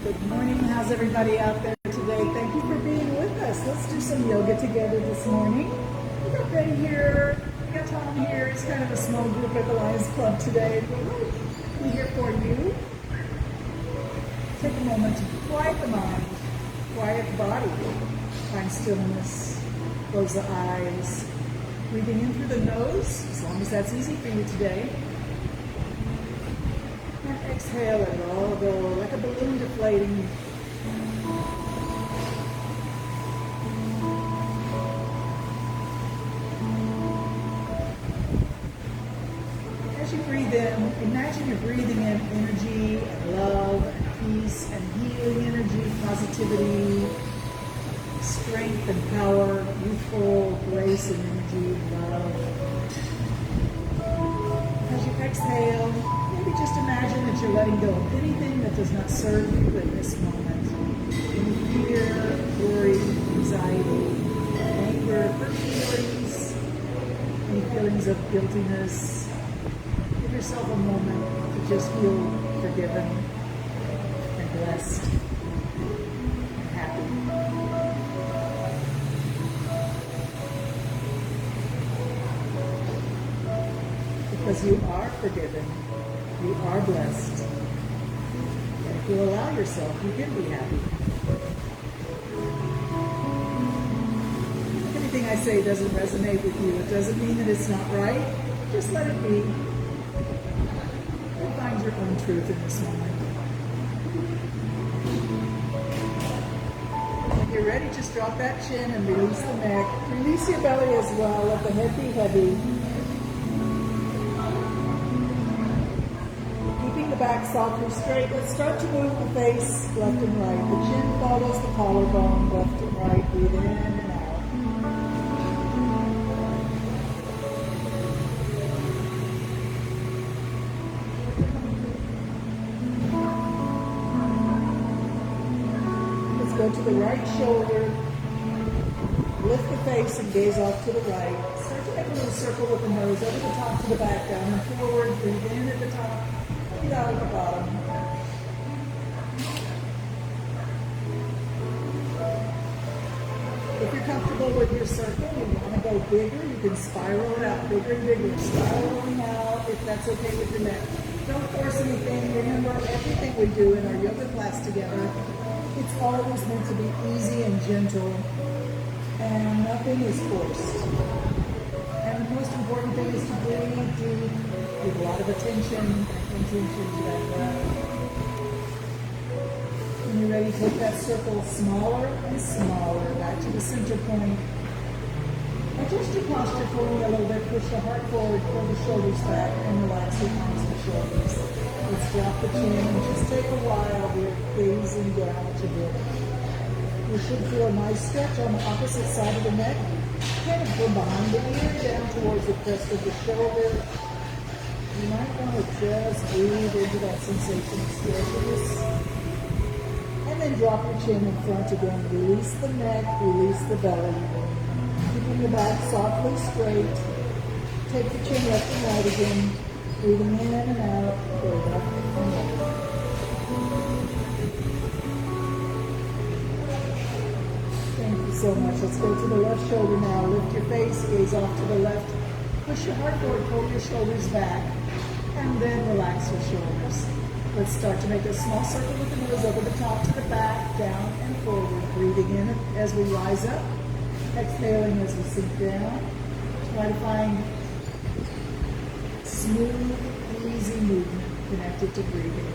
Good morning. How's everybody out there today? Thank you for being with us. Let's do some yoga together this morning. We got Betty here. We got Tom here. It's kind of a small group at the Lions Club today. We're here for you. Take a moment to quiet the mind, quiet the body, find stillness, close the eyes. Breathing in through the nose, as long as that's easy for you today. And exhale, let it all go like a balloon deflating. As you breathe in, imagine you're breathing in energy and love and peace and healing energy, positivity, strength and power, youthful grace and energy and love. As you exhale, maybe just imagine that you're letting go of anything that does not serve you in this moment. Any fear, worry, anxiety, anger, hurt feelings, any feelings of guiltiness. Give yourself a moment to just feel forgiven and blessed and happy. Because you are forgiven, you are blessed, and if you allow yourself, you can be happy. If anything I say doesn't resonate with you, it doesn't mean that it's not right. Just let it be. You'll find your own truth in this moment. When you're ready, just drop that chin and release the neck. Release your belly as well. Let the head be heavy. Back softly straight. Let's start to move the face left and right. The chin follows the collarbone, left and right. Breathe in and out. Let's go to the right shoulder. Lift the face and gaze off to the right. Start to make a little circle with the nose over the top to the back, down and forward. Breathe in at the top. Breathe out at the bottom. If you're comfortable with your circle, you want to go bigger, you can spiral it out bigger and bigger. Spiraling out if that's okay with your neck. Don't force anything. Remember, everything we do in our yoga class together, it's always meant to be easy and gentle, and nothing is forced. And the most important thing is to breathe deep, give a lot of attention and intention to that breath. When you're ready, take that circle smaller and smaller, back to the center point. Adjust your posture for me a little bit. Push the heart forward, pull the shoulders back, and relax the arms and shoulders. Let's drop the chin and just take a while here, gazing down at your hip. You should feel a nice stretch on the opposite side of the neck, kind of from behind the ear down towards the crest of the shoulder. You might want to just breathe into that sensation of stretches. And then drop your chin in front again. Release the neck, release the belly. Keeping the back softly straight. Take the chin left and right again. Breathing in and out. Go left and right. Thank you so much. Let's go to the left shoulder now. Lift your face, gaze off to the left. Push your heart forward, pull your shoulders back, and then relax your shoulders. Let's start to make a small circle with the nose over the top to the back, down and forward. Breathing in as we rise up, exhaling as we sink down. Try to find smooth, easy movement connected to breathing.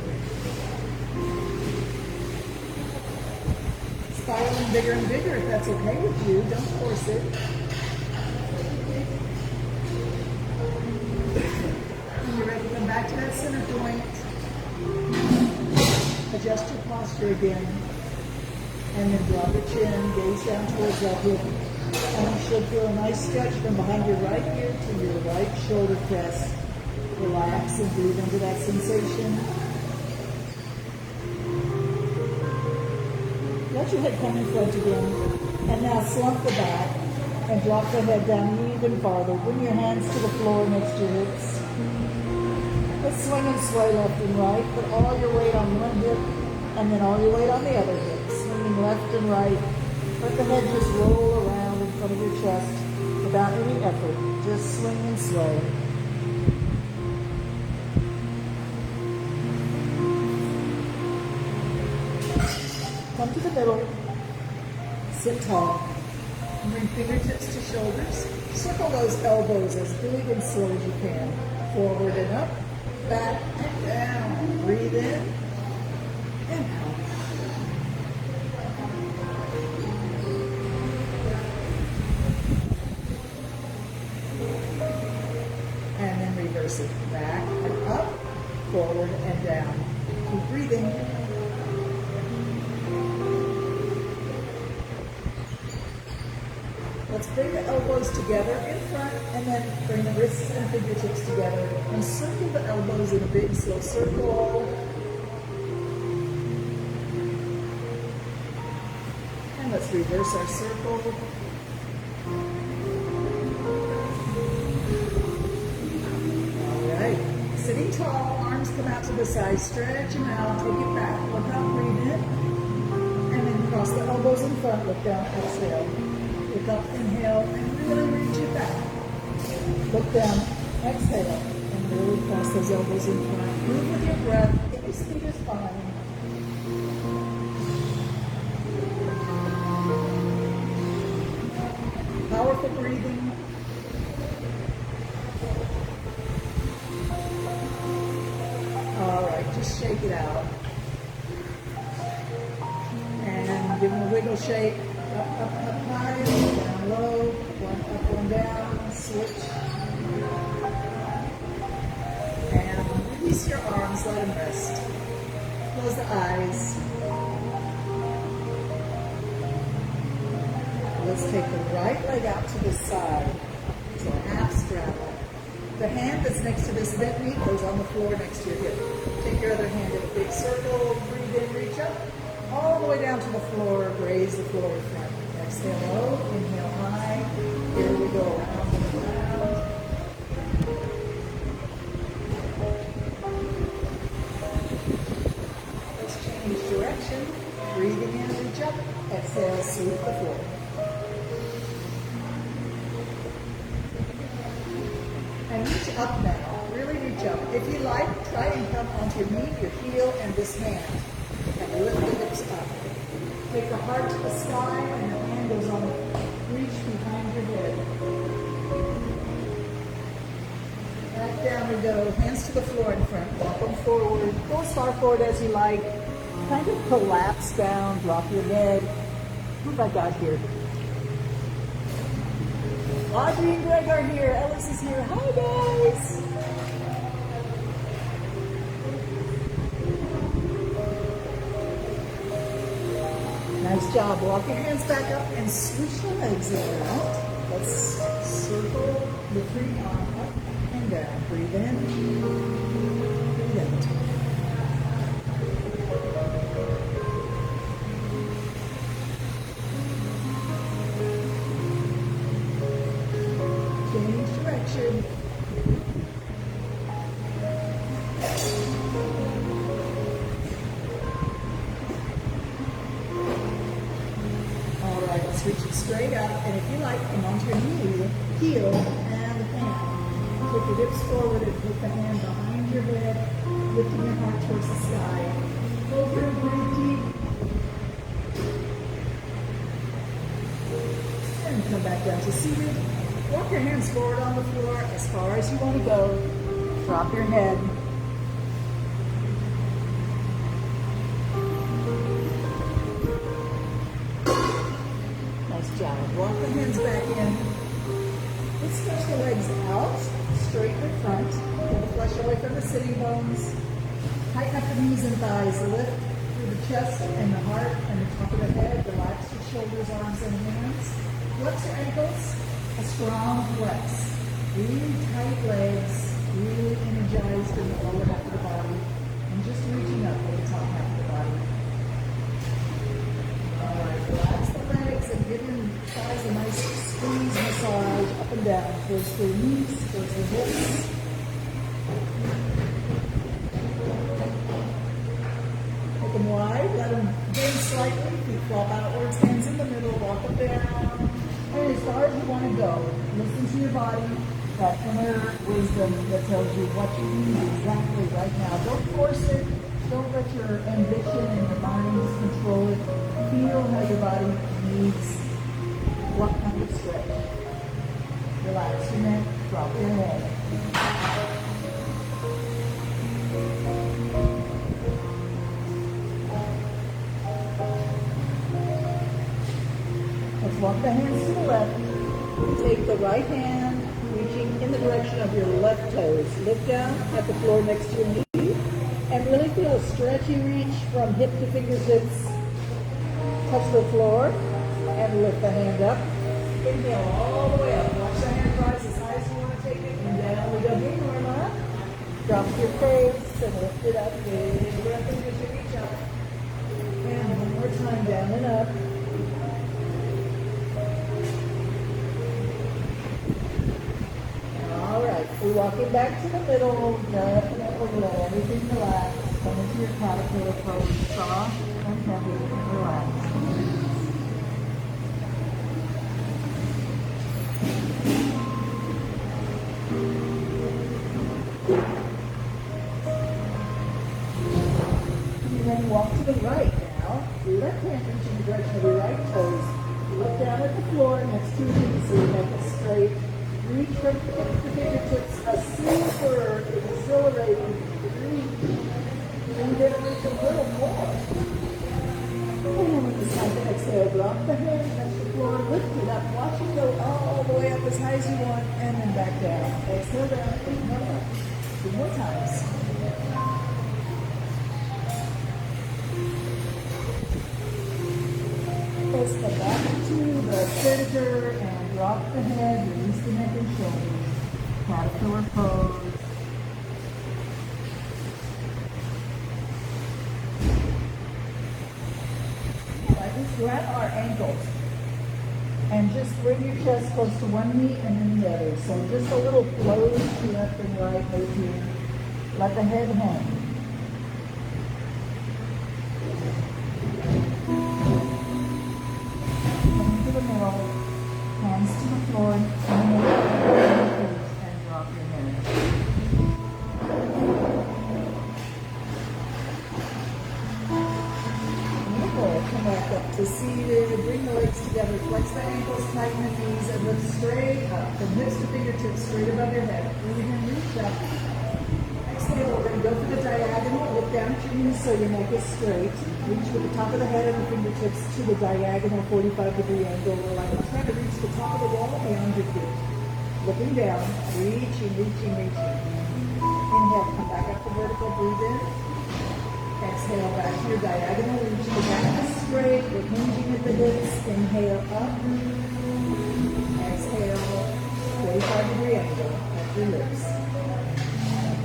Spiraling bigger and bigger if that's okay with you. Don't force it. When you're ready, come back to that center point. Adjust your posture again. And then drop your chin, gaze down towards that hip. And you should feel a nice stretch from behind your right ear to your right shoulder crest. Relax and breathe into that sensation. Let your head come in front again. And now slump the back and drop the head down even farther. Bring your hands to the floor next to your hips. Let's swing and sway left and right. Put all your weight on one hip and then all your weight on the other hip, swinging left and right. Let the head just roll around in front of your chest without any effort. Just swing and sway. Come to the middle. Sit tall. And bring fingertips to shoulders. Circle those elbows as big and slow as you can. Forward and up, back and down. Breathe in and out. And then reverse it. Back and up, forward and down. Keep breathing. Let's bring the elbows together in front and then bring the wrists and fingertips together and circle the elbows in a big slow circle. And let's reverse our circle. All right. Sitting tall, arms come out to the side, stretch them out, take it back. Look up, breathe in. And then cross the elbows in front, look down, exhale. Look up, inhale, and really reach it back. Look down, exhale, and really cross those elbows in front. Move with your breath. Any speed is fine. Powerful breathing. All right, just shake it out. And give them a wiggle shake. Up, high, down low, one up, one down, switch. And release your arms, let them rest. Close the eyes. Let's take the right leg out to the side. So half straddle. The hand that's next to this bent knee goes on the floor next to your hip. Take your other hand in a big circle, breathe in, reach up. All the way down to the floor, raise the floor in front. Exhale low, inhale high. Here we go, around and around. Let's change direction. Breathing in, reach up. Exhale, sweep the floor. And reach up now, really reach up. If you like, try and come onto your knee, your heel, and this hand. And lift the hips up. Take the heart to the sky, and the hand goes on the reach behind your head. Back down we go. Hands to the floor in front. Walk them forward. Go as far forward as you like. Kind of collapse down. Drop your head. Who have I got here? Audrey and Greg are here. Ellis is here. Hi, guys. Nice job. Walk your hands back up and switch the legs around. Let's circle the free arm up and down. Breathe in. Breathe out. Change direction. Reach it straight up, and if you like, come onto your knee, heel, and the hand. Take your hips forward and put the hand behind your head, lifting your heart towards the sky. Over and breathe deep. And come back down to seated. Walk your hands forward on the floor as far as you want to go. Drop your head. Job. Walk the hands back in. Let's stretch the legs out, straight in front. Pull the flesh away from the sitting bones. Tighten up the knees and thighs. Lift through the chest and the heart and the top of the head. Relax your shoulders, arms, and hands. Flex your ankles. A strong flex. Really tight legs. Really energized in the lower half of the body. And just reaching up with the top half of the body. All right, relax the legs and give your thighs a nice squeeze massage up and down towards the knees, towards the hips. Make them wide. let them bend slightly, feet flop outwards, hands in the middle, walk them down, and as far as you want to go. Listen to your body, that inner wisdom that tells you what you need exactly right now. Don't force it. Don't let your ambition and your mind control it. Feel how your body needs what kind of stretch. Relax your neck, drop your head. Let's walk the hands to the left. Take the right hand, reaching in the direction of your left toes. Look down at the floor next to your knee, and really feel a stretchy reach from hip to fingertips. Touch the floor, and lift the hand up. Inhale all the way up. Watch the hand rise as high as you want to take it. And down we go. Big arm up. Drop your face and lift it up. Big breath in as you reach up. And one more time, down and up. All right, we're walking back to the middle. Definitely let everything relax. Come into your caterpillar pose. Soft and heavy and relaxed. Then walk to the right now. Left hand reach in the direction of your right toes. Look down at the floor next to your knee so you make it straight. Reach from the fingertips, a super exhilarating reach. And then reach a little more. And it's time to exhale. Drop the hand, touch the floor, lift it up. Watch it go all the way up as high as you want, and then back down. Exhale down, inhale up. 2 more times. Press the back to the center and drop the head, release the neck and shoulders. Caterpillar pose. Like this, grab our ankles and just bring your chest close to one knee and then the other. So just a little flow to left and right right here. Let the head hang. Hands to the floor, and drop your head. Beautiful. Come back up to seated. Bring the legs together. Flex the ankles, tighten the knees, and lift straight up. From hips to fingertips, straight above your head. Breathe in, reach up. Exhale. We're going to go for the diagonal. Look down at your knees so your neck is straight. Reach with the top of the head and the fingertips to the diagonal 45-degree angle. We're like trying to reach the top of the wall beyond your feet. Looking down, reaching, reaching, reaching. Inhale, come back up to vertical, breathe in. Exhale, back to your diagonal, reach the back is straight. We're hinging at the hips. Inhale, up. Exhale, 45-degree angle at your lips.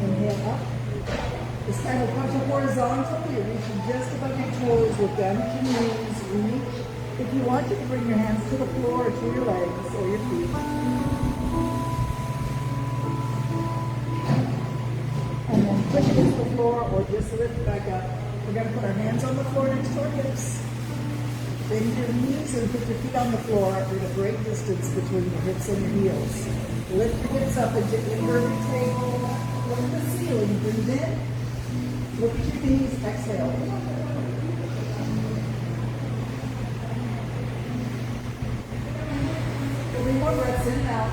Inhale, up. This time we'll punch horizontally. You're reaching just above your toes. Look down at your knees. Reach. If you want, you can bring your hands to the floor or to your legs or your feet. And then push against the floor or just lift back up. We're going to put our hands on the floor next to our hips. Bend your knees and put your feet on the floor at a great distance between your hips and your heels. Lift your hips up and gently curve your tail. Look at the ceiling. Breathe in. Look at your knees, exhale. 3 more breaths in and out.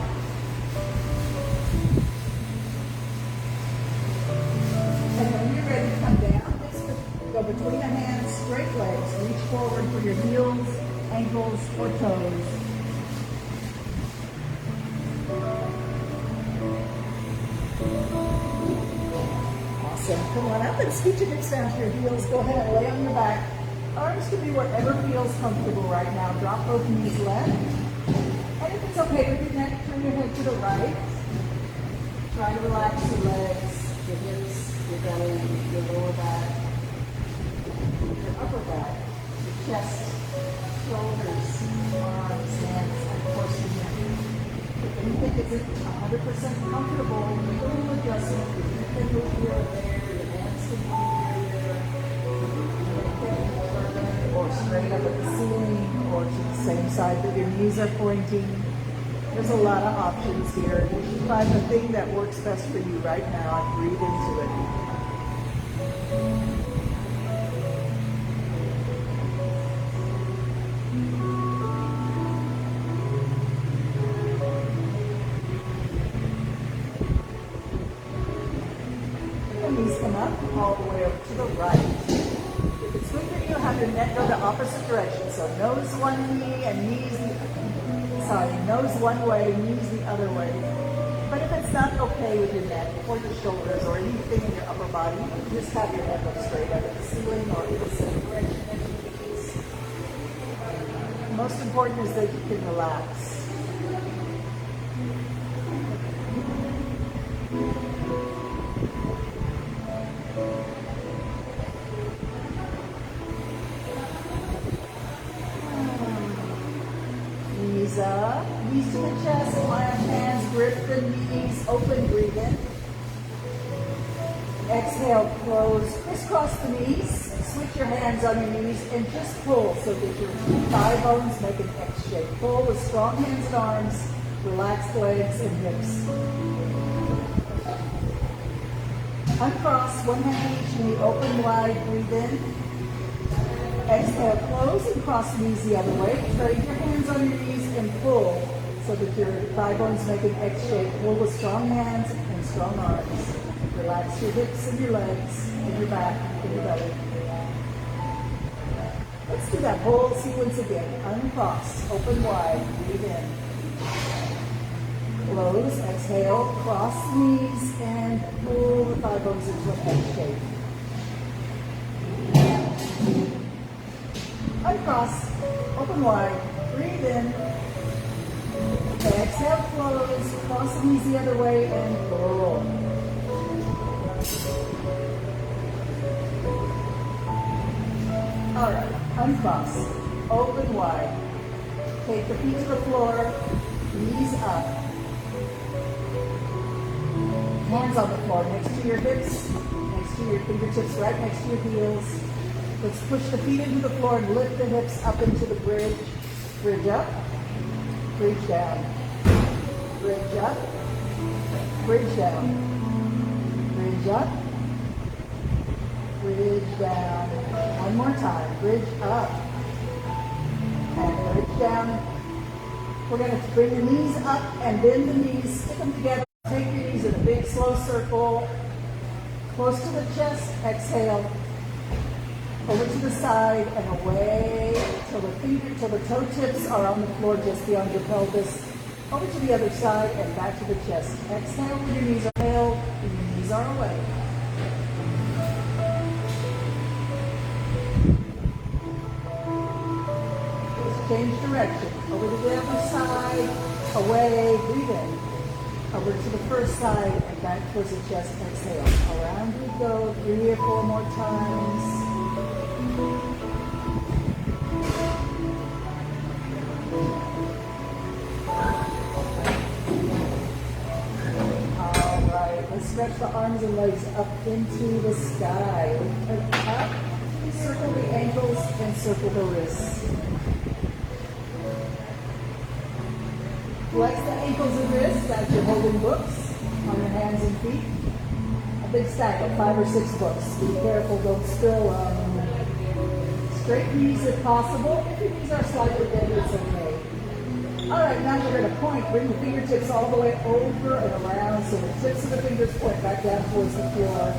And when you're ready, come down. Go between the hands, straight legs. Reach forward for your heels, ankles, or toes. Come on up and scoot your hips down to your heels. Go ahead and lay on your back. Arms can be wherever feels comfortable right now. Drop both knees left. And if it's okay with your neck, turn your head to the right. Try to relax your legs, your hips, your belly, your lower back, your upper back, your chest, shoulders, arms, hands, and of course your neck. If anything isn't 100% comfortable, make a little adjustment. You can move here or there. Your hands can move here or there. straight up at the ceiling or to the same side that your knees are pointing. There's a lot of options here. You should find the thing that works best for you right now and breathe into it. Knees come up all the way over to the right. If it's good for you, have your neck go the opposite direction. So nose one knee and nose one way, knees the other way. But if it's not okay with your neck or your shoulders or anything in your upper body, just have your head look straight up at the ceiling or in the same direction as your knees. Most important is that you can relax. Knees up, knees to the chest, hands grip the knees, open, breathe in. Exhale, close, crisscross the knees, switch your hands on your knees and just pull so that your thigh bones make an X shape. Pull with strong hands and arms, relax legs and hips. Uncross, one hand on each knee, open wide, breathe in. Exhale, close and cross knees the other way. Trade your hands on your knees and pull so that your thigh bones make an X shape. Pull with strong hands and strong arms. Relax your hips and your legs and your back and your belly. Let's do that whole sequence again. Uncross, open wide, breathe in. Close, exhale, cross knees and pull the thigh bones into an X shape. Uncross, open wide, breathe in. Exhale, close, cross the knees the other way and pull. All right, uncross, open wide. Take the feet to the floor, knees up. Hands on the floor next to your hips, next to your fingertips, right next to your heels. Let's push the feet into the floor and lift the hips up into the bridge. Bridge up, bridge down. Bridge up, bridge down. Bridge up, bridge down. One more time, bridge up. And bridge down. We're going to bring the knees up and bend the knees, stick them together. Take your knees in a big slow circle. Close to the chest, exhale. Over to the side and away till the toe tips are on the floor just beyond your pelvis. Over to the other side and back to the chest. Exhale when your knees are held and your knees are away. Let's change direction. Over to the other side, away, breathe in. Over to the first side and back towards the chest. Exhale. Around we go 3 or 4 more times. All right, let's stretch the arms and legs up into the sky. Up, circle the ankles and circle the wrists. Flex the ankles and wrists as you're holding books on your hands and feet. A big stack of 5 or 6 books. Be careful, don't spill. Straight knees if possible. If your knees are slightly bent, it's okay. All right, now we're going to point. Bring the fingertips all the way over and around so the tips of the fingers point back down towards the floor.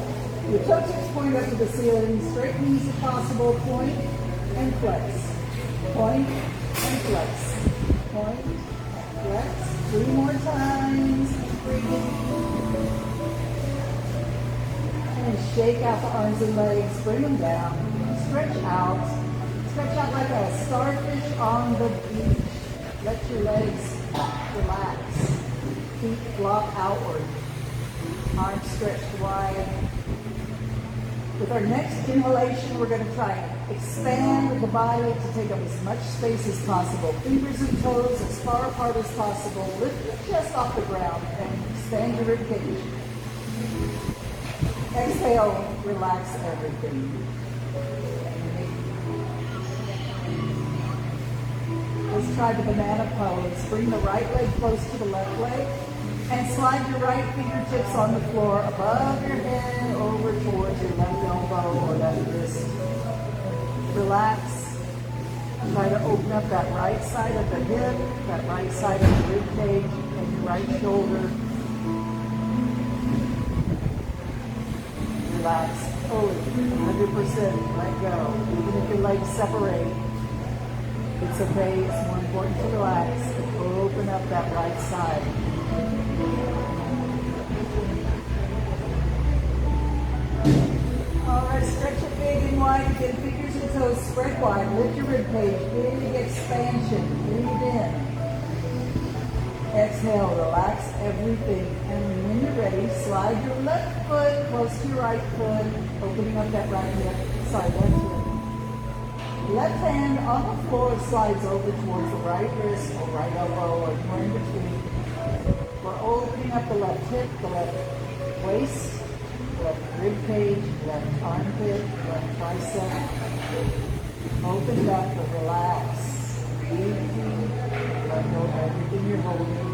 Your toe tips point up to the ceiling. Straight knees if possible. Point and flex. Point and flex. Point, flex. 3 more times. Breathe. And shake out the arms and legs. Bring them down. Stretch out. Stretch out like a starfish on the beach. Let your legs relax. Feet flop outward. Arms stretched wide. With our next inhalation, we're going to try and expand the body to take up as much space as possible. Fingers and toes as far apart as possible. Lift your chest off the ground and expand your rib cage. Exhale, relax everything. try the banana pose. Bring the right leg close to the left leg and slide your right fingertips on the floor above your head over towards your left elbow or left wrist. Relax. Try to open up that right side of the hip, that right side of the rib cage, and your right shoulder. Relax fully, 100%. Let go. Even if your legs separate, it's okay. It's more important to relax and open up that right side. Alright, stretch it big and wide. Get fingers and toes spread wide. Lift your rib cage. Big expansion. Breathe in. Exhale. Relax everything. And when you're ready, slide your left foot close to your right foot. Opening up that right hip. Sorry, left foot. Left hand on the floor slides over towards the right wrist or right elbow or anywhere in between. We're opening up the left hip, the left waist, left rib cage, left armpit, left tricep. Open it up and relax. Breathe deep. Let go of everything you're holding.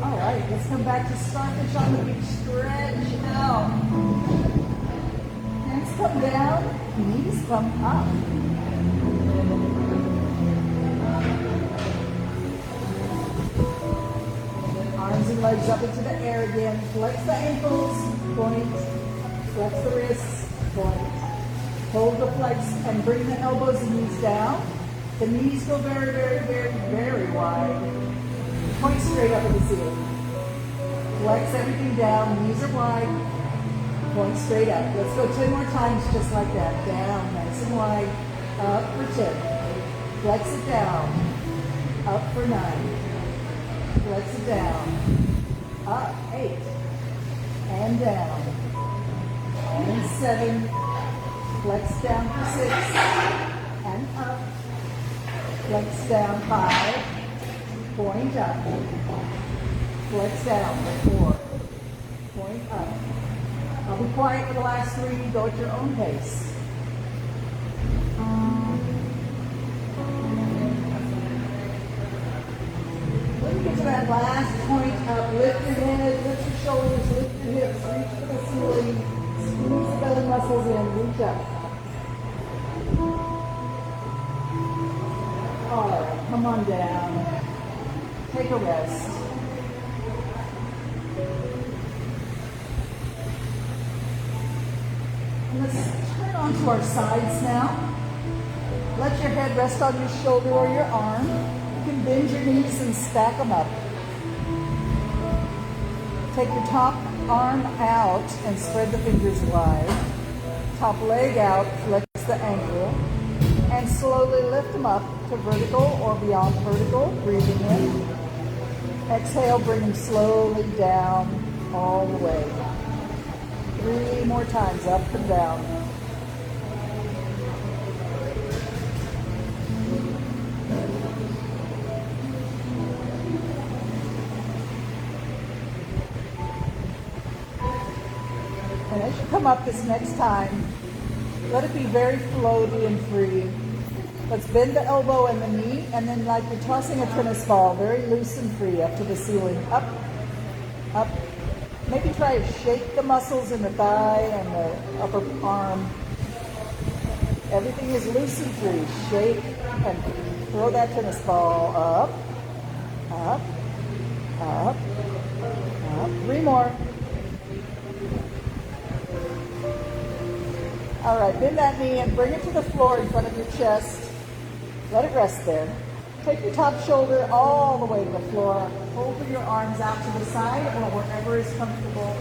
All right, let's come back to starfish on the beach. Stretch out. Hands come down. Knees come up. Arms and legs up into the air again. Flex the ankles, point. Flex the wrists, point. Hold the flex and bring the elbows and knees down. The knees go very, very, very, very wide. Point straight up at the ceiling. Flex everything down. Knees are wide. Point straight up. Let's go 10 more times just like that. Down, nice and wide. Up for 10. Flex it down. Up for 9. Flex it down. Up, 8. And down. And 7. Flex down for 6. And up. Flex down 5. Point up. Flex down for 4. Point up. I'll be quiet for the last 3. Go at your own pace. When you get to that last point up, lift your head, lift your shoulders, lift your hips, reach for the ceiling, squeeze the belly muscles in, reach up. All right, come on down. Take a rest. Let's turn onto our sides now. Let your head rest on your shoulder or your arm. You can bend your knees and stack them up. Take your top arm out and spread the fingers wide. Top leg out, flex the ankle. And slowly lift them up to vertical or beyond vertical. Breathing in. Exhale, bring them slowly down all the way. 3 more times, up and down. And as you come up this next time, let it be very floaty and free. Let's bend the elbow and the knee, and then like you're tossing a tennis ball, very loose and free up to the ceiling. Up, up. Maybe try to shake the muscles in the thigh and the upper arm. Everything is loose and free. Shake and throw that tennis ball up, up, up, up. 3 more. All right, bend that knee and bring it to the floor in front of your chest. Let it rest there. Take your top shoulder all the way to the floor. Open your arms out to the side or wherever is comfortable.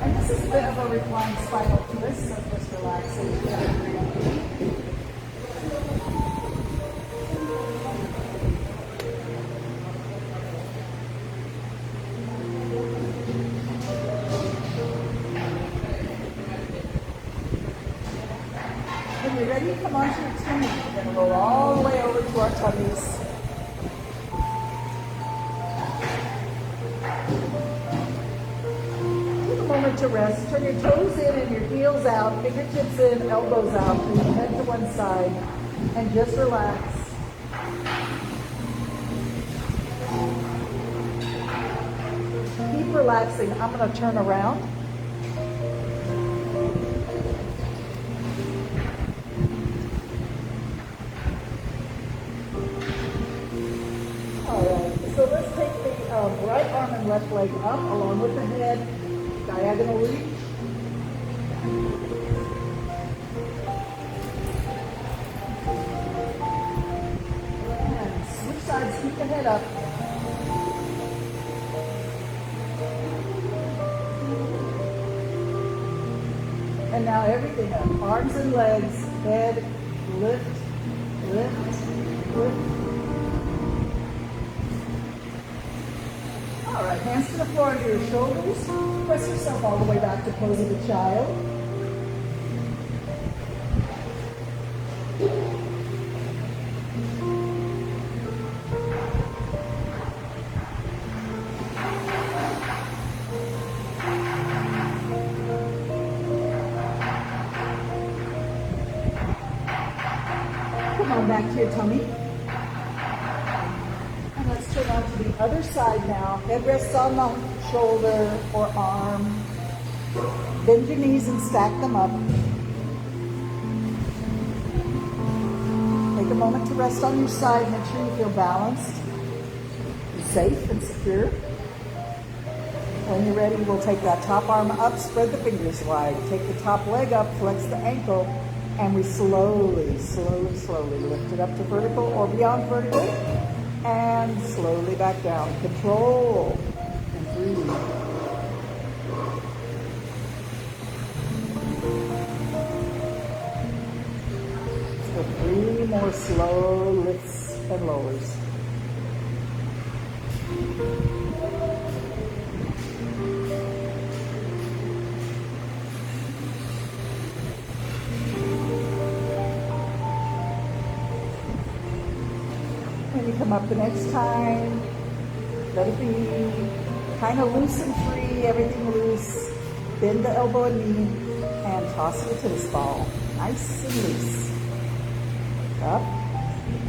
And this is a bit of a reclined spinal twist, so just relaxation. When you're ready, come onto your tummy. We're going to roll all the way over to our tummies. moment to rest. Turn your toes in and your heels out, fingertips in, elbows out, and your head to one side, and just relax. Keep relaxing. I'm going to turn around. All right, so let's take the right arm and left leg up along with the head, diagonal reach. And switch sides, keep the head up. And now everything up. Arms and legs, head, lift, lift, lift. All right, hands to the floor under your shoulders. Press yourself all the way back to pose of the child. Come on back to your tummy. And let's turn on to the other side now. Head rests on the shoulder or arm. Bend your knees and stack them up. Take a moment to rest on your side. Make sure you feel balanced, safe, and secure. When you're ready, we'll take that top arm up, spread the fingers wide. Take the top leg up, flex the ankle, and we slowly, slowly, slowly lift it up to vertical or beyond vertical, and slowly back down. Control and breathe. So 3 more slow lifts and lowers. When you come up the next time, let it be kind of loose and free, everything loose. Bend the elbow and knee and toss your tennis ball. Nice and loose. Up,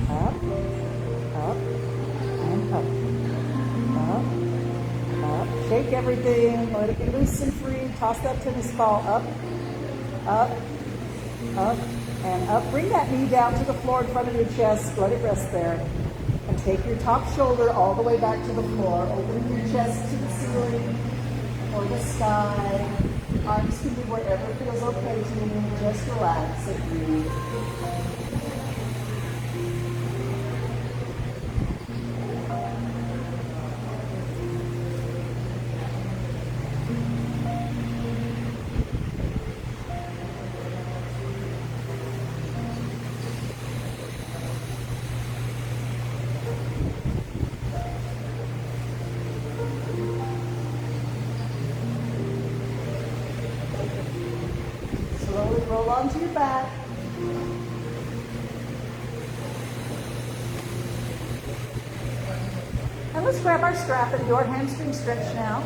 up, up, and up. Up, up. Shake everything, let it be loose and free. Toss that tennis ball up, up, up, and up. Bring that knee down to the floor in front of your chest. Let it rest there. And take your top shoulder all the way back to the floor, opening your chest to the ceiling or the sky. Arms can be wherever feels okay to you. Just relax and breathe. Slowly roll onto your back. And let's grab our strap and do our hamstring stretch now.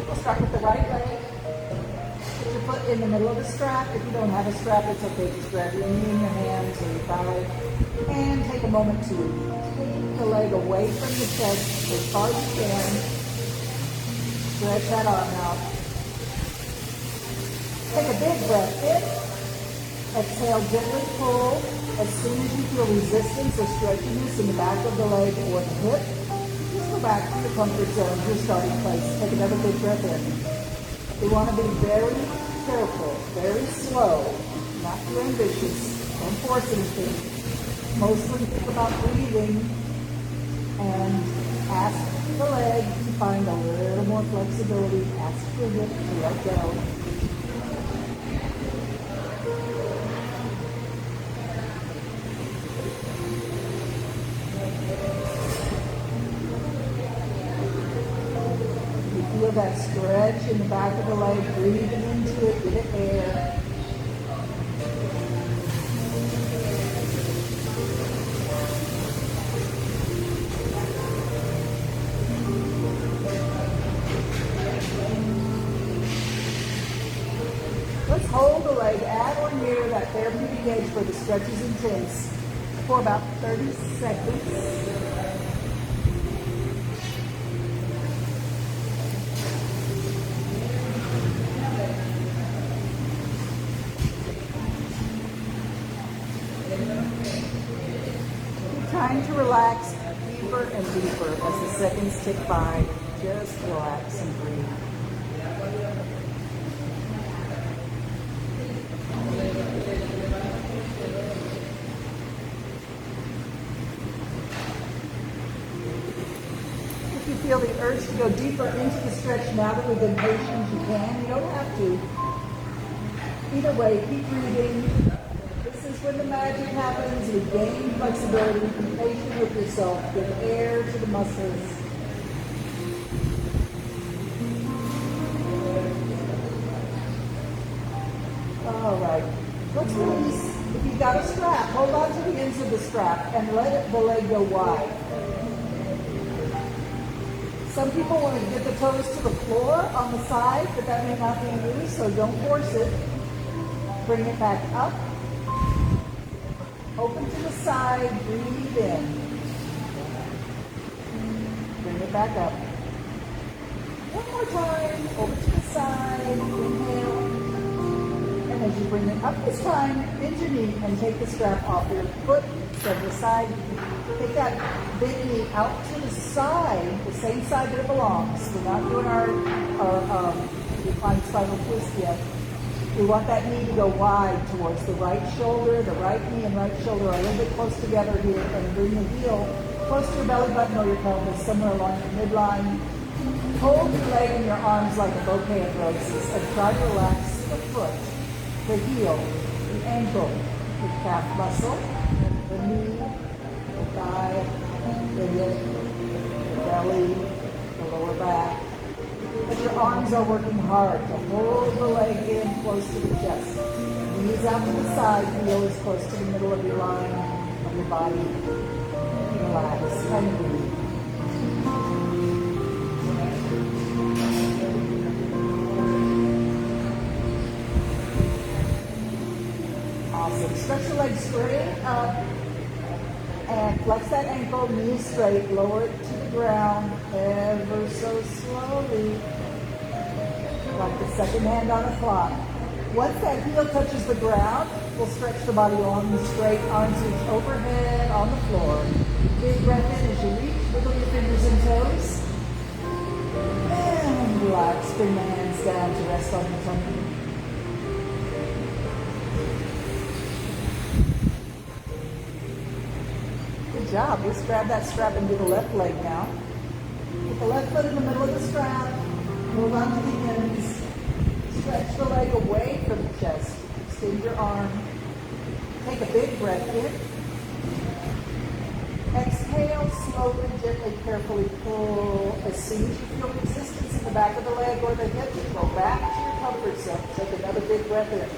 We'll start with the right leg. Put your foot in the middle of the strap. If you don't have a strap, it's okay. Just grab your knee in your hands or your thigh. And take a moment to take the leg away from your chest as far as you can. Stretch that arm out. Take a big breath in. Exhale, gently pull. As soon as you feel resistance or stretchiness in the back of the leg or the hip, just go back to your comfort zone, your starting place. Take another big breath in. We want to be very careful, very slow, not too ambitious. Don't force anything. Mostly think about breathing and ask the leg to find a little more flexibility. Ask the hip to let go. You feel that stretch in the back of the leg, breathing into it, give it air. that therapeutic edge where the stretch is intense for about 30 seconds. Trying to relax deeper and deeper as the seconds tick by. Just relax and breathe. If you feel the urge to go deeper into the stretch now that we've been patient, you can. You don't have to. Either way, keep breathing. This is when the magic happens. You gain flexibility. Be patient with yourself. Give air to the muscles. All right. Let's release. If you've got a strap, hold on to the ends of the strap and let the leg go wide. Some people want to get the toes to the floor on the side, but that may not be you, so don't force it. Bring it back up. Open to the side, breathe in. Bring it back up. One more time, over to the side, inhale. And as you bring it up this time, bend your knee and take the strap off your foot, set it aside. Take that big knee out to the side, the same side that it belongs. We're not doing our reclined spinal twist yet. We want that knee to go wide towards the right shoulder. The right knee and right shoulder are a little bit close together here, and bring the heel close to your belly button or your pelvis, somewhere along your midline. Hold your leg and your arms like a bouquet of roses, and try to relax the foot, the heel, the ankle, the calf muscle, the knee, the thigh, the hip, the belly, the lower back. But your arms are working hard to hold the leg in close to the chest. Knees out to the side, heel is close to the middle of your line of your body. Relax and breathe. Awesome. Stretch the legs straight up and flex that ankle, knees straight, lower it to the ground ever so slowly. Like the second hand on a clock. Once that heel touches the ground, we'll stretch the body long and straight, arms reach overhead on the floor. Big breath in as you reach, wiggle your fingers and toes. And relax, bring the hands down to rest on your tummy. Good job. Let's grab that strap and do the left leg now. Put the left foot in the middle of the strap. Hold on to the ends. Stretch the leg away from the chest. Extend your arm. Take a big breath in. Exhale, slowly, gently, carefully pull. As soon as you feel resistance in the back of the leg or the hip, go back to your comfort zone. Take another big breath in.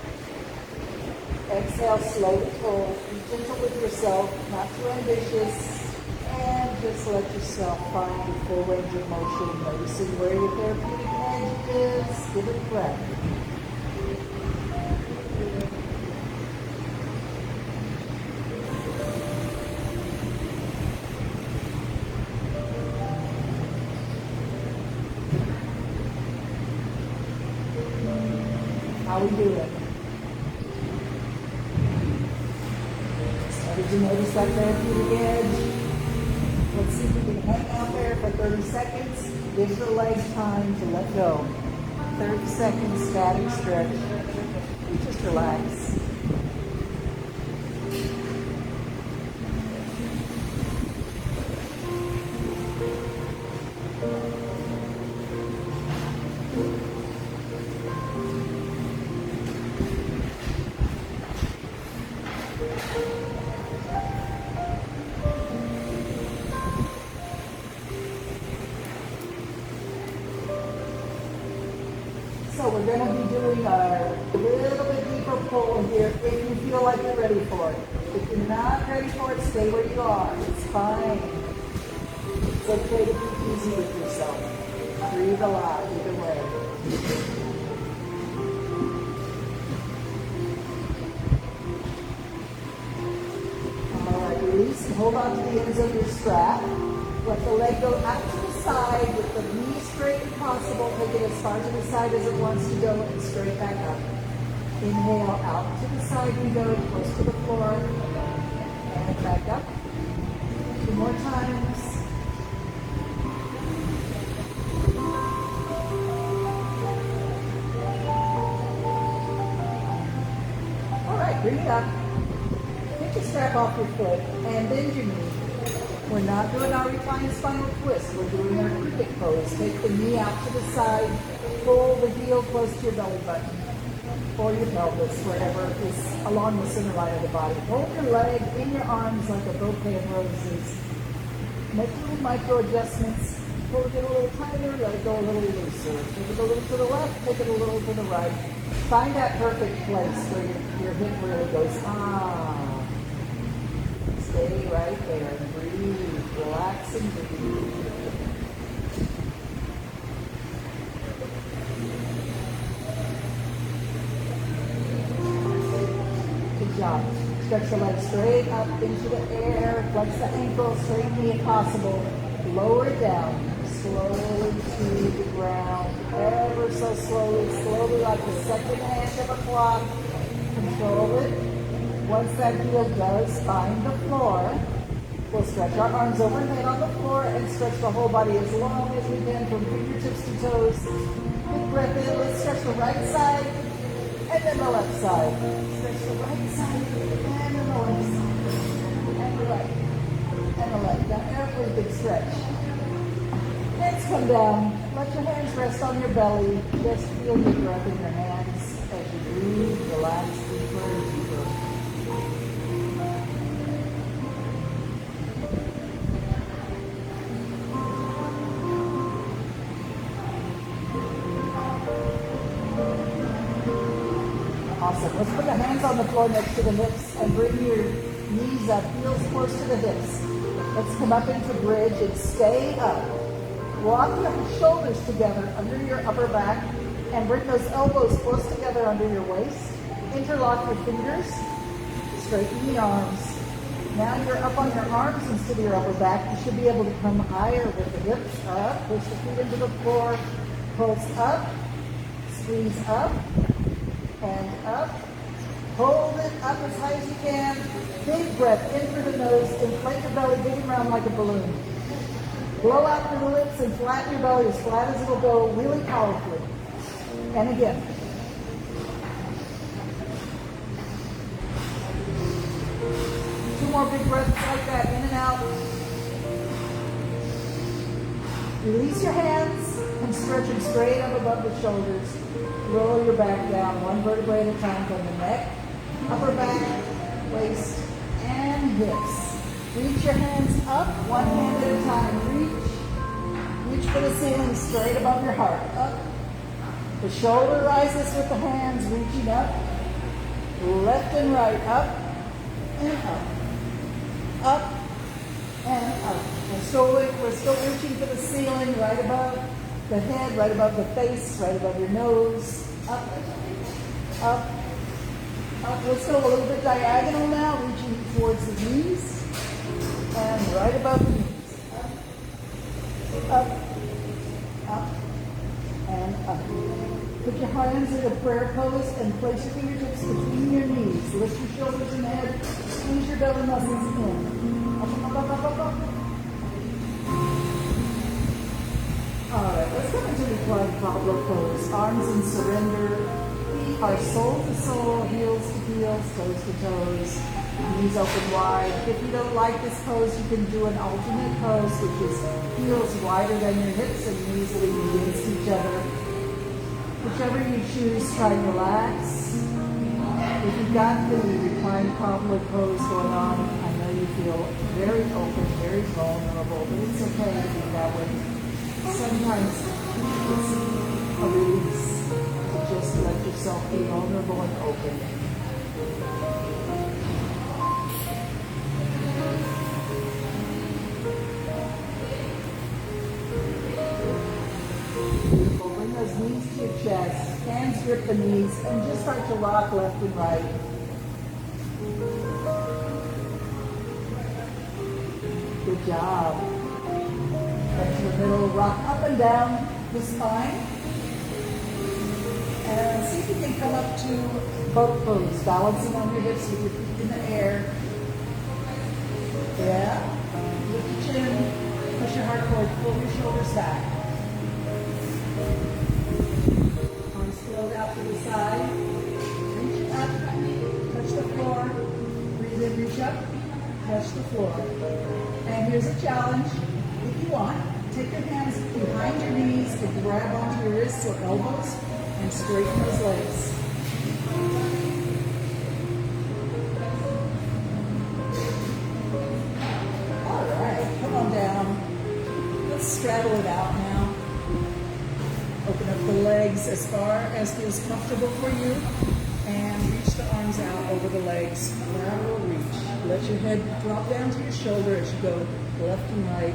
Exhale, slowly pull. Be gentle with yourself, not too ambitious. And just let yourself find the full range of motion, noticing where your therapeutic edge is. Give it a breath. How we doing? Started to notice that therapeutic edge? Let's see if we can hang out there for 30 seconds. Give the legs time to let go. 30 seconds, static stretch. You just relax. So we're going to be doing a little bit deeper pull here if you feel like you're ready for it. If you're not ready for it, stay where you are. It's fine. It's okay to be easy with yourself. Breathe a lot either way. release and hold on to the ends of your strap. Let the leg go out to the side with the knee straight as possible. Take it as far to the side as it wants to go and straight back up. Inhale, out to the side we go, close to the floor. And back up. 2 more times. All right, bring it up. Take the strap off your foot and bend your knee. We're not doing our reclined spinal twist. We're doing our cricket pose. Take the knee out to the side. Pull the heel close to your belly button or your pelvis, wherever is along the center line of the body. Hold your leg in your arms like a bouquet of roses. Make little micro adjustments. Pull it a little tighter, let it go a little looser. Take it a little to the left, take it a little to the right. Find that perfect place where your hip really goes, Stay right there and breathe, relax and breathe. Good job. Stretch the legs straight up into the air, flex the ankle, straighten knee if possible. Lower it down, slowly to the ground, ever so slowly like the second hand of a clock. Control it. Once that heel does find the floor, we'll stretch our arms overhead on the floor and stretch the whole body as long as we can from fingertips to toes. Big breath in. Let's stretch the right side and then the left side. Stretch the right side and then the left side. And the right and the left. Now every big stretch. Hands come down. Let your hands rest on your belly. Just feel your breath in your hands as you breathe. Relax deeper and deeper. Awesome. Let's put the hands on the floor next to the hips and bring your knees up, heels close to the hips. Let's come up into bridge and stay up. Walk your shoulders together under your upper back and bring those elbows close together under your waist. Interlock your fingers, straighten the arms. Now you're up on your arms instead of your upper back. You should be able to come higher with the hips up. Push the feet into the floor. Pulse up, squeeze up, and up. Hold it up as high as you can. Big breath in through the nose. Inflate your belly big and round like a balloon. Blow out through the lips and flatten your belly as flat as it'll go, really powerfully. And again. Two more big breaths like that, in and out. Release your hands and stretch them straight up above the shoulders. Roll your back down, one vertebrae at a time from the neck, upper back, waist, and hips. Reach your hands up, one hand at a time. Reach for the ceiling straight above your heart. Up. The shoulder rises with the hands, reaching up. Left and right, up and up. Up and up. We're still reaching for the ceiling, right above the head, right above the face, right above your nose. Up, up, up. Let's go a little bit diagonal now, reaching towards the knees. And right above the knees. Up, up, and up. Put your hands in a prayer pose and place your fingertips between your knees. Lift your shoulders and head. Squeeze your belly muscles in. Up, up, up, up, up, up. Alright, let's come into reclined Pablo pose. Arms in surrender. Feet are soul to soul, heels to heels, toes to toes. Knees open wide. If you don't like this pose, you can do an alternate pose, which is heels wider than your hips and knees leaning against each other. Whichever you choose, try to relax. If you've got the reclined Pablo pose going on, I know you feel very open, very vulnerable, but it's okay to be that way. Sometimes it's a release to just let yourself be vulnerable and open. Beautiful. Bring those knees to your chest. Hands grip the knees and just start to rock left and right. Good job. Back to the middle, rock up and down the spine. And see if you can come up to boat pose, balancing on your hips with your feet in the air. Yeah. Lift your chin, push your heart forward, pull your shoulders back. Arms float out to the side. Reach up, touch the floor. Breathe in, reach up, touch the floor. And here's a challenge. If you want, take your hands behind your knees and grab onto your wrists or elbows and straighten those legs. All right, come on down. Let's straddle it out now. Open up the legs as far as feels comfortable for you and reach the arms out over the legs. Lateral reach. Let your head drop down to your shoulder as you go left and right.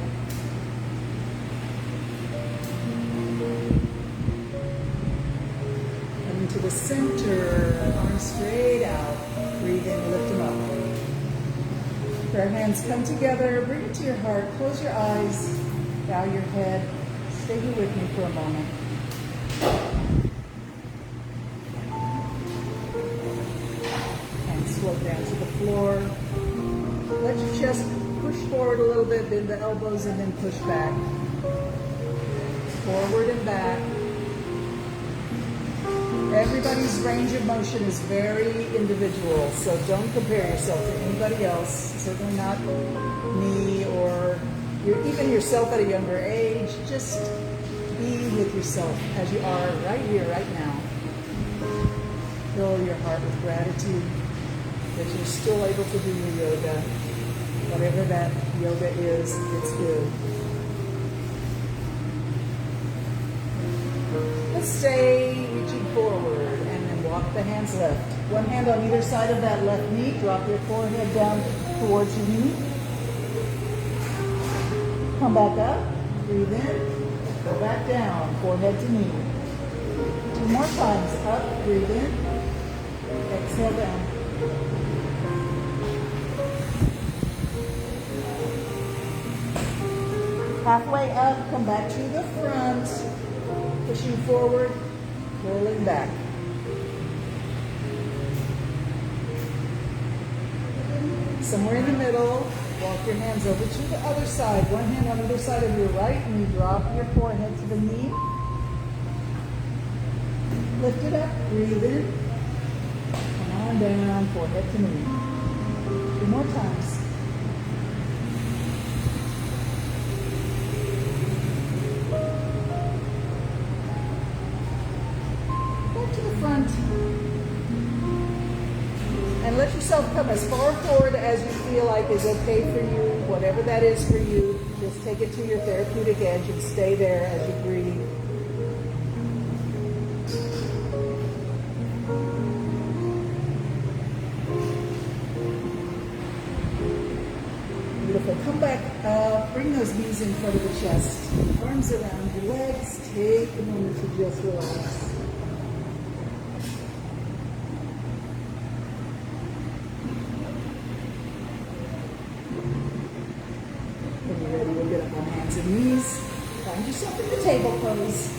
Coming to the center, arms straight out. Breathe in, lift them up. Prayer hands come together, bring it to your heart, close your eyes, bow your head. Stay here with me for a moment. Hands float down to the floor. Let your chest push forward a little bit, bend the elbows, and then push back. Forward and back. Everybody's range of motion is very individual, so don't compare yourself to anybody else, certainly not me or even yourself at a younger age. Just be with yourself as you are right here, right now. Fill your heart with gratitude that you're still able to do your yoga. Whatever that yoga is, it's good. Let's stay reaching forward and then walk the hands left. One hand on either side of that left knee. Drop your forehead down towards your knee. Come back up. Breathe in. Go back down. Forehead to knee. 2 more times. Up. Breathe in. Exhale down. Halfway up, come back to the front, pushing forward, rolling back. Somewhere in the middle, walk your hands over to the other side. One hand on either side of your right knee. Drop your forehead to the knee. Lift it up, breathe in. Come on down, forehead to knee. 2 more times. Front and let yourself come as far forward as you feel like is okay for you. Whatever that is for you, just take it to your therapeutic edge and stay there as you breathe. Beautiful. Come back up. Bring those knees in front of the chest. Arms around your legs. Take a moment to just relax. Knees. Find yourself in the table pose.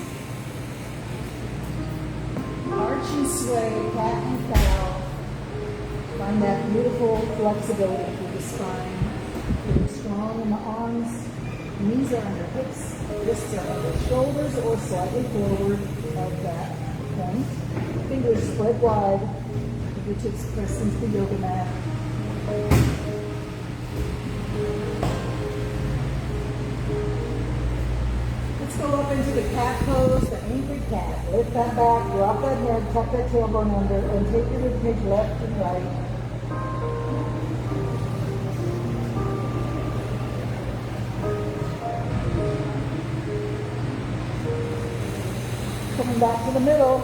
Arch and sway, cat and cow. Find that beautiful flexibility through the spine. Feeling strong in the arms. Knees are under hips. Wrists are under shoulders or slightly forward of that point. Fingers spread wide. Fingertips press into the yoga mat. Go up into the cat pose, the angry cat. Lift that back, drop that head, tuck that tailbone under, and take your ribcage left and right. Coming back to the middle,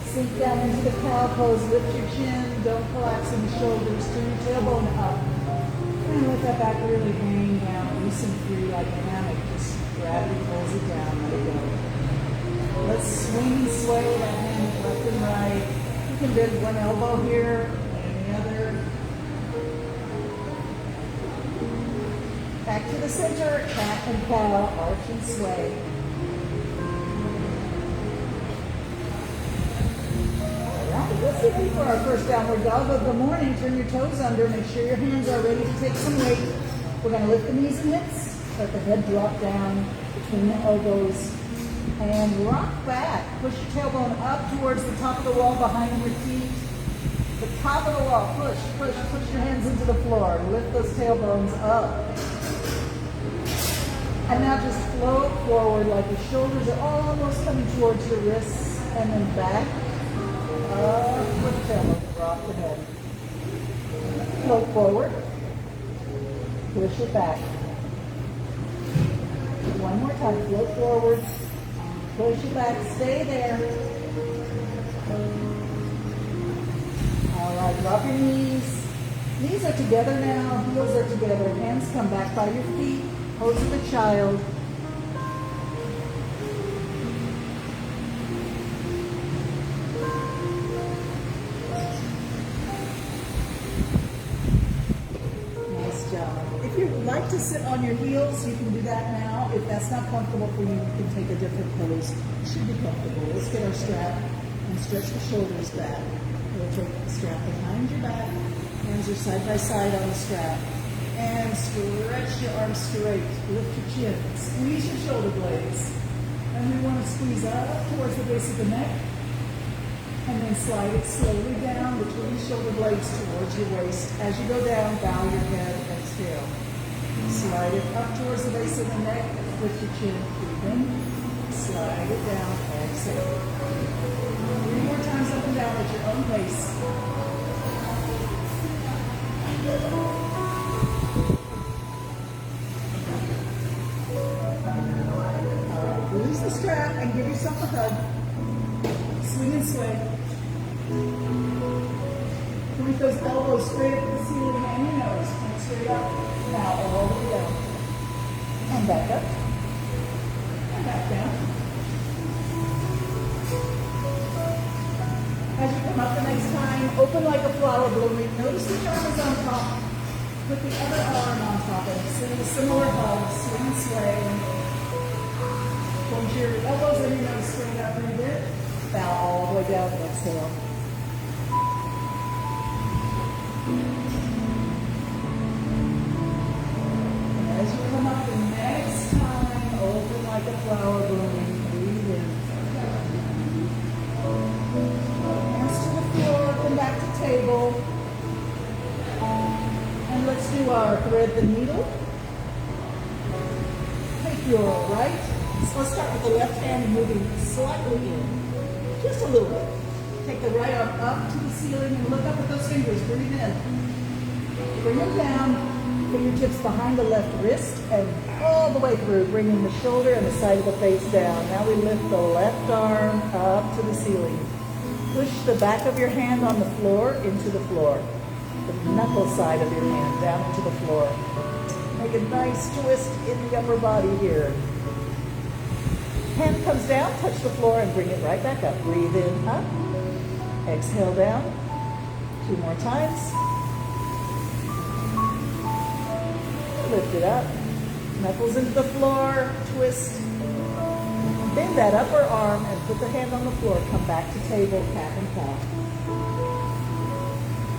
sink down into the cow pose, lift your chin, don't collapse in the shoulders, turn your tailbone up. And let that back really hang down, loose and free like a hammock. Just gravity pulls it down, let it go. Let's swing and sway that hand left and right. You can bend one elbow here and the other. Back to the center, cat and cow, arch and sway. Let's get ready for our first downward dog of the morning. Turn your toes under. Make sure your hands are ready to take some weight. We're going to lift the knees and hips. Let the head drop down between the elbows. And rock back. Push your tailbone up towards the top of the wall behind your feet. The top of the wall. Push, push, push your hands into the floor. Lift those tailbones up. And now just float forward like your shoulders are almost coming towards your wrists. And then back. With the tailbone, drop the head. Float forward. Push it back. One more time. Float forward. Push it back. Stay there. All right. Drop your knees. Knees are together now. Heels are together. Hands come back by your feet. Pose of a child. If you'd like to sit on your heels, you can do that now. If that's not comfortable for you, you can take a different pose. It should be comfortable. Let's get our strap and stretch the shoulders back. We'll take the strap behind your back. Hands are side by side on the strap. And stretch your arms straight. Lift your chin. Squeeze your shoulder blades. And we want to squeeze up towards the base of the neck. And then slide it slowly down between your shoulder blades towards your waist. As you go down, bow your head, exhale. Slide it up towards the base of the neck, lift your chin, breathe in. Slide it down, exhale. 3 more times up and down at your own pace. All right, release the strap and give yourself a hug. Swing and sway. Point those elbows straight up to the ceiling and your nose. Point straight up. Now all the way down. And back up. And back down. As you come up the next time, open like a flower blooming. Notice the arm is on top. Put the other arm on top of it. Send a similar hug. Swing and sway. Point your elbows and your nose straight up. Breathe in. Bow all the way down. Exhale. And as you come up the next time, open like a flower blooming. Breathe in. Hands to the floor. Come back to table. And let's do our thread the needle. Take your right. So let's start with the left hand moving slightly in. Just a little bit. Take the right arm up to the ceiling and look up at those fingers. Breathe in. Bring them down. Fingertips behind the left wrist and all the way through, bringing the shoulder and the side of the face down. Now we lift the left arm up to the ceiling. Push the back of your hand on the floor into the floor. The knuckle side of your hand down into the floor. Make a nice twist in the upper body here. Hand comes down, touch the floor, and bring it right back up. Breathe in, up. Exhale down. 2 more times. Lift it up. Knuckles into the floor. Twist. Bend that upper arm and put the hand on the floor. Come back to table, cat and cow.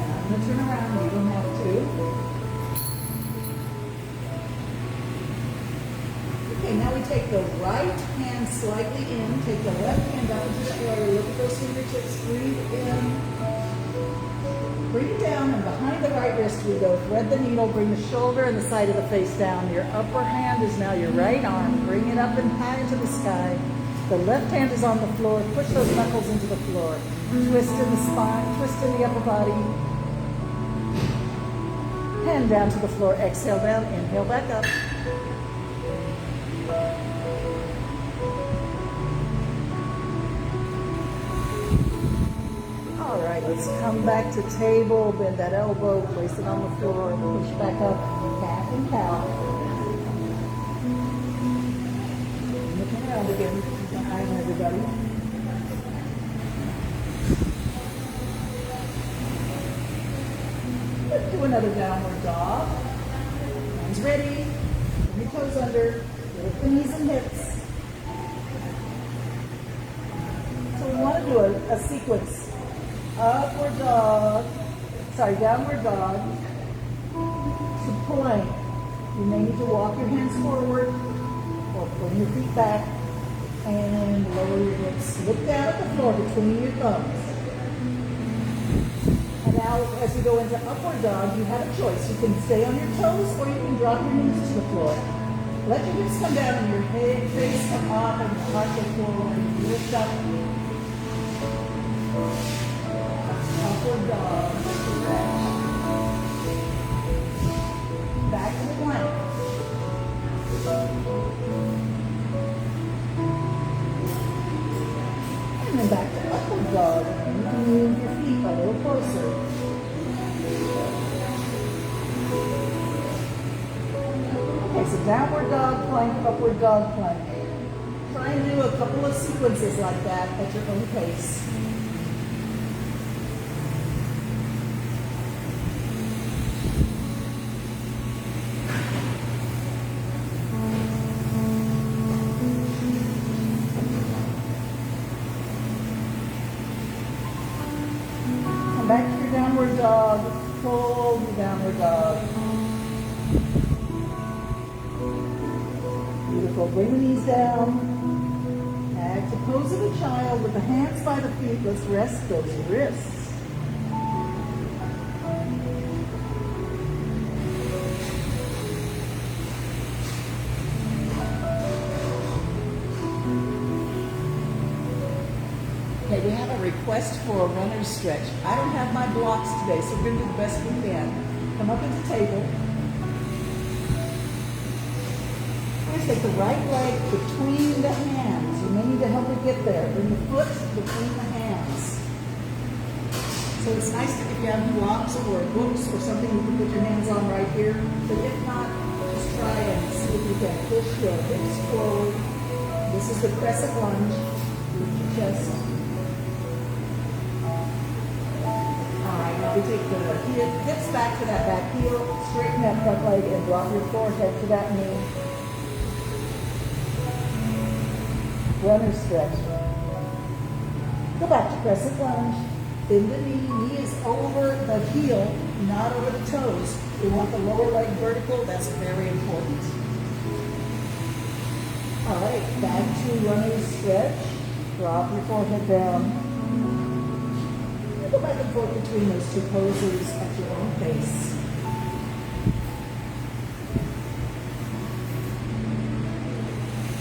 And I'm going to turn around. You don't have to. Okay, now we take the right hand slightly in, take the left hand up into the shoulder, look at those fingertips, breathe in, bring it down, and behind the right wrist we go, thread the needle, bring the shoulder and the side of the face down. Your upper hand is now your right arm, bring it up and high into the sky. The left hand is on the floor, push those knuckles into the floor, twist in the spine, twist in the upper body. Hand down to the floor, exhale down, inhale back up. All right, let's come back to table, bend that elbow, place it on the floor, push back up, cat and cow. Looking around again, keep an eye on everybody. Let's do another downward dog. Hands ready, bring your toes under, lift the knees and hips. So we want to do a sequence. Upward dog, downward dog to plank. You may need to walk your hands forward or bring your feet back and lower your hips. Look down at the floor between your thumbs. And now as we go into upward dog, you have a choice. You can stay on your toes or you can drop your knees to the floor. Let your hips come down and your head, face come up and your heart go forward. Lift up. Upward dog. Stretch. Back to the plank. And then back to upward dog. You can move your feet a little closer. Okay, so downward dog plank, upward dog plank. Try and do a couple of sequences like that at your own pace. Back to your downward dog, fold your downward dog. Beautiful, bring the knees down. Back to pose of a child with the hands by the feet. Let's rest those wrists. Okay, we have a request for a runner's stretch. I don't have my blocks today, so we're going to do the best we can. Come up at the table. We're going to take the right leg between the hands. You may need to help it get there. Bring the foot between the hands. So it's nice if you have blocks or books or something you can put your hands on right here. But if not, just try and see if you can push your hips forward. This is the crescent lunge. Lift your chest. You take the hips back to that back heel, straighten that front leg, and drop your forehead to that knee. Runner stretch. Go back to crescent lunge. Bend the knee. Knee is over the heel, not over the toes. We want the lower leg vertical. That's very important. All right, back to runner stretch. Drop your forehead down. Go back and forth between those two poses at your own pace.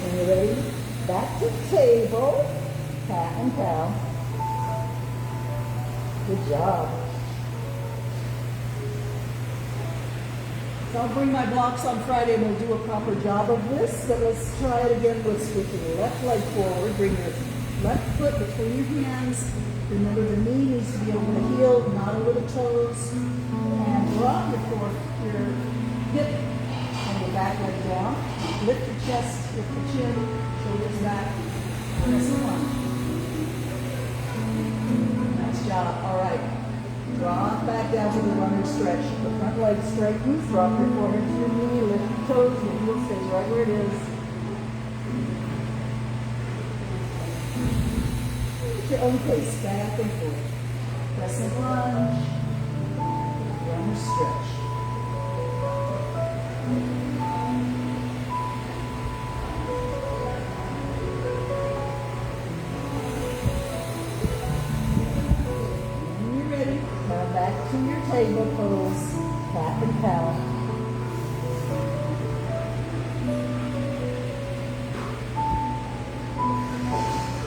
When you're ready, back to table, cat and cow. Good job. So I'll bring my blocks on Friday and we'll do a proper job of this, but let's try it again. Let's switch your left leg forward, bring your left foot between your hands. Remember the knee needs to be over the heel, not over the toes. And drop your hip and your back leg down. Lift your chest, lift your chin, shoulders back. Press the lunge. Nice job. All right. Drop back down to the runner stretch. The front leg straightens. Drop your forehead to your knee. Lift your toes. Your heel stays right where it is. Your own pace, back and forth. Crescent lunge, runner stretch. When you're ready, now back to your table pose, cat and cow.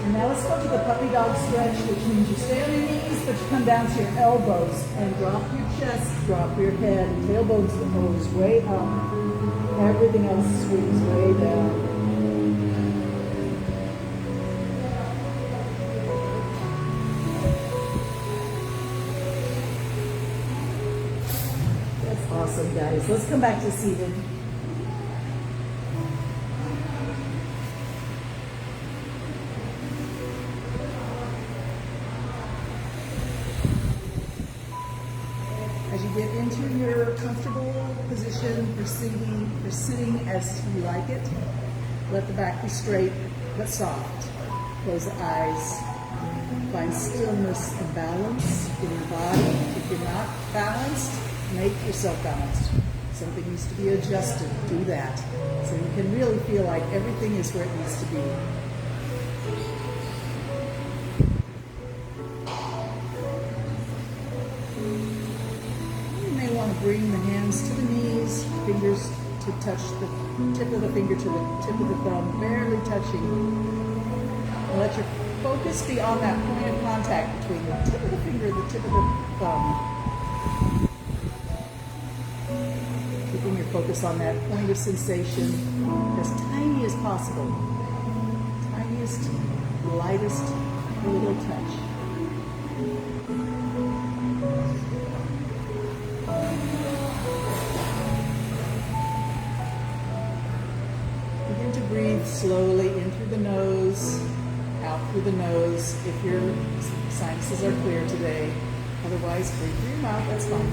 Now let's go to the puppy dog stretch, which means you stay on your knees, but you come down to your elbows and drop your chest, drop your head, tailbones the nose way up. Everything else swings way down. That's awesome, guys. Let's come back to seated. As you get into your comfortable position for sitting as you like it. Let the back be straight but soft. Close the eyes. Find stillness and balance in your body. If you're not balanced, make yourself balanced. Something needs to be adjusted. Do that. So you can really feel like everything is where it needs to be. You may want to bring the hands to the knees, fingers to touch the tip of the finger to the tip of the thumb, barely touching. And let your focus be on that point of contact between the tip of the finger and the tip of the thumb. Keeping your focus on that point of sensation as tiny as possible. Tiniest, lightest little touch. Begin to breathe slowly in through the nose, out through the nose if your sinuses are clear today. Otherwise, breathe through your mouth, that's fine.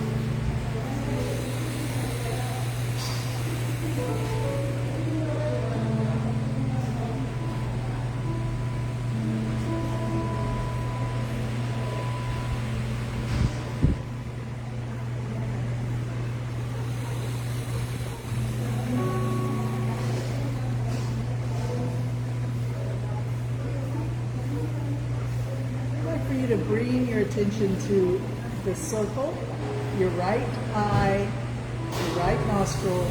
To bring your attention to the circle, your right eye, your right nostril,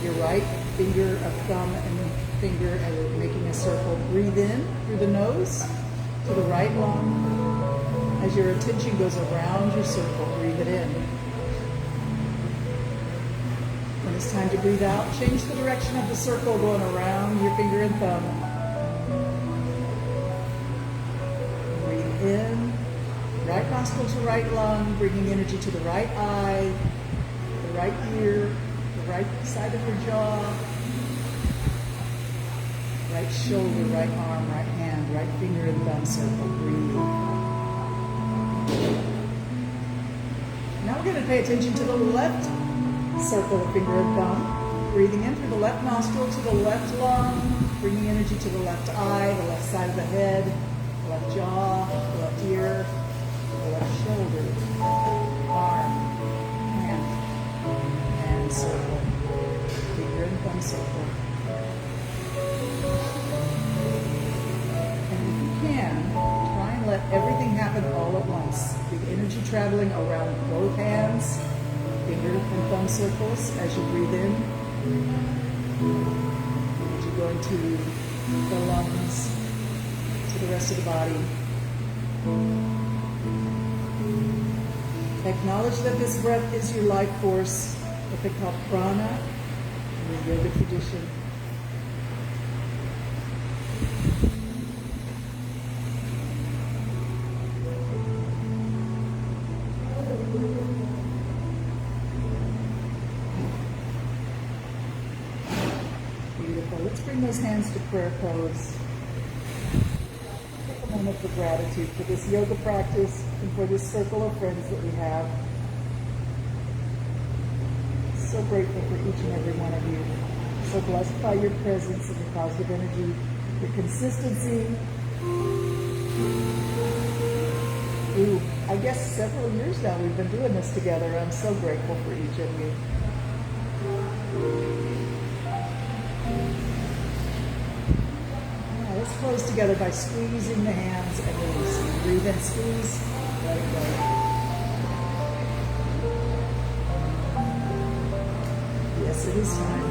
your right finger of thumb and finger, and making a circle. Breathe in through the nose to the right lung. As your attention goes around your circle, breathe it in. When it's time to breathe out, change the direction of the circle going around your finger and thumb. In, right nostril to right lung, bringing energy to the right eye, the right ear, the right side of your jaw, right shoulder, right arm, right hand, right finger and thumb circle. Breathe. Now we're going to pay attention to the left circle of finger and thumb. Breathing in through the left nostril to the left lung, bringing energy to the left eye, the left side of the head, left jaw, the left ear, the left shoulder, arm, hand circle, finger and thumb circle. And if you can, try and let everything happen all at once. The energy traveling around both hands, finger and thumb circles as you breathe in. As you go into the lungs, to the rest of the body. Acknowledge that this breath is your life force, what they call prana in the yoga tradition. Beautiful. Let's bring those hands to prayer pose. Moment for gratitude for this yoga practice and for this circle of friends that we have. So grateful for each and every one of you. So blessed by your presence and your positive energy, your consistency. I guess several years now we've been doing this together. I'm so grateful for each of you. Let's close together by squeezing the hands and releasing. Breathe in, squeeze, let it go. Yes, it is time.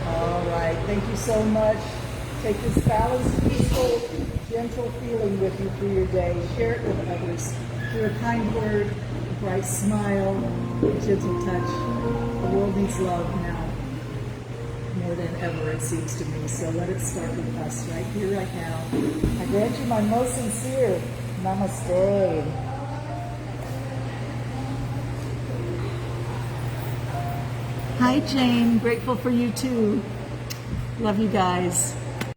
All right, thank you so much. Take this balanced, peaceful, gentle feeling with you through your day. Share it with others. Through a kind word, a bright smile, a gentle touch. The world needs love now more than ever, it seems to me. So let it start with us right here, right now. I grant you my most sincere namaste. Hi, Jane. Grateful for you too. Love you guys.